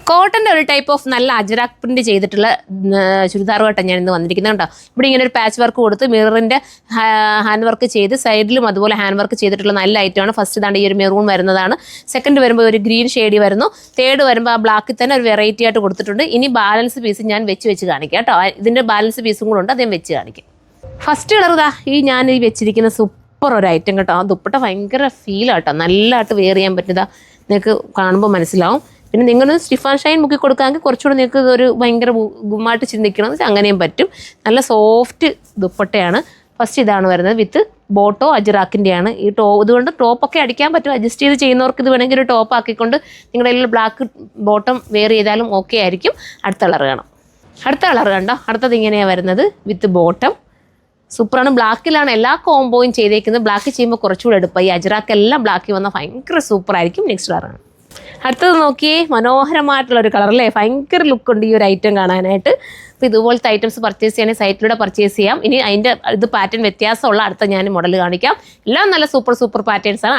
കോട്ടൻ്റെ ഒരു type of നല്ല അജറാക് പ്രിന്റ് ചെയ്തിട്ടുള്ള ചുരിദാറുമായിട്ടാണ് ഞാൻ ഇന്ന് വന്നിരിക്കുന്നത് കേട്ടോ. ഇവിടെ ഇങ്ങനെ ഒരു പാച്ച് വർക്ക് കൊടുത്ത് മിററിൻ്റെ ഹാൻഡ് വർക്ക് ചെയ്ത് സൈഡിലും അതുപോലെ ഹാൻഡ് വർക്ക് ചെയ്തിട്ടുള്ള നല്ല ഐറ്റമാണ്. ഫസ്റ്റ് ഇതാണ്ട് ഈ ഒരു മെറൂൺ വരുന്നതാണ്. സെക്കൻഡ് വരുമ്പോൾ ഒരു ഗ്രീൻ ഷെയ്ഡ് വരുന്നു. തേർഡ് വരുമ്പോൾ ആ ബ്ലാക്കിൽ തന്നെ ഒരു വെറൈറ്റി ആയിട്ട് കൊടുത്തിട്ടുണ്ട്. ഇനി ബാലൻസ് പീസ് ഞാൻ വെച്ച് കാണിക്കാം കേട്ടോ. ഇതിൻ്റെ ബാലൻസ് പീസും കൂടെ ഉണ്ട്, അതേ വെച്ച് കാണിക്കാം. ഫസ്റ്റ് കളർ ഇതാ ഞാൻ ഈ വെച്ചിരിക്കുന്ന സൂപ്പർ ഒരു ഐറ്റം കേട്ടോ. ആ ദുപ്പട്ട ഭയങ്കര ഫീലാട്ടോ, നല്ലതായിട്ട് വെയർ ചെയ്യാൻ പറ്റുന്നതാ, നിങ്ങൾക്ക് കാണുമ്പോൾ മനസ്സിലാവും. പിന്നെ നിങ്ങൾ സ്റ്റിഫ് ആൻഡ് ഷൈൻ മുക്കി കൊടുക്കാമെങ്കിൽ കുറച്ചുകൂടെ നിങ്ങൾക്ക് ഒരു ഭയങ്കര ഗുമ്മായിട്ട് ചിന്തിക്കണമെന്ന് അങ്ങനെയും പറ്റും. നല്ല സോഫ്റ്റ് ദുപ്പട്ടയാണ്. ഫസ്റ്റ് ഇതാണ് വരുന്നത് വിത്ത് ബോട്ടോ അജറാക്കിൻ്റെയാണ്. ഈ ഇതുകൊണ്ട് ടോപ്പൊക്കെ അടിക്കാൻ പറ്റും. അഡ്ജസ്റ്റ് ചെയ്ത് ചെയ്യുന്നവർക്ക് ഇത് വേണമെങ്കിൽ ഒരു ടോപ്പ് ആക്കിക്കൊണ്ട് നിങ്ങളുടെ കയ്യിൽ ബ്ലാക്ക് ബോട്ടം വെയർ ചെയ്താലും ഓക്കെ ആയിരിക്കും. അടുത്ത കളർ കാണാം. അടുത്ത കളർ കണ്ടോ, അടുത്തത് ഇങ്ങനെയാണ് വരുന്നത് വിത്ത് ബോട്ടം. സൂപ്പറാണ്. ബ്ലാക്കിലാണ് എല്ലാ കോംബോയും ചെയ്തേക്കുന്നത്. ബ്ലാക്ക് ചെയ്യുമ്പോൾ കുറച്ചുകൂടെ എടുപ്പം. ഈ അജറാക്കെല്ലാം ബ്ലാക്കിൽ വന്നാൽ ഭയങ്കര സൂപ്പറായിരിക്കും. നെക്സ്റ്റ് കളറാണ്. അടുത്തത് നോക്കിയേ, മനോഹരമായിട്ടുള്ളൊരു കളർ അല്ലേ, ഭയങ്കര ലുക്കുണ്ട് ഈ ഒരു ഐറ്റം കാണാനായിട്ട്. അപ്പോൾ ഇതുപോലത്തെ ഐറ്റംസ് പർച്ചേസ് ചെയ്യണമെങ്കിൽ സൈറ്റിലൂടെ പർച്ചേസ് ചെയ്യാം. ഇനി അതിൻ്റെ ഇത് പാറ്റേൺ വ്യത്യാസമുള്ള അടുത്ത ഞാൻ മോഡൽ കാണിക്കാം. എല്ലാം നല്ല സൂപ്പർ പാറ്റേൺസാണ്.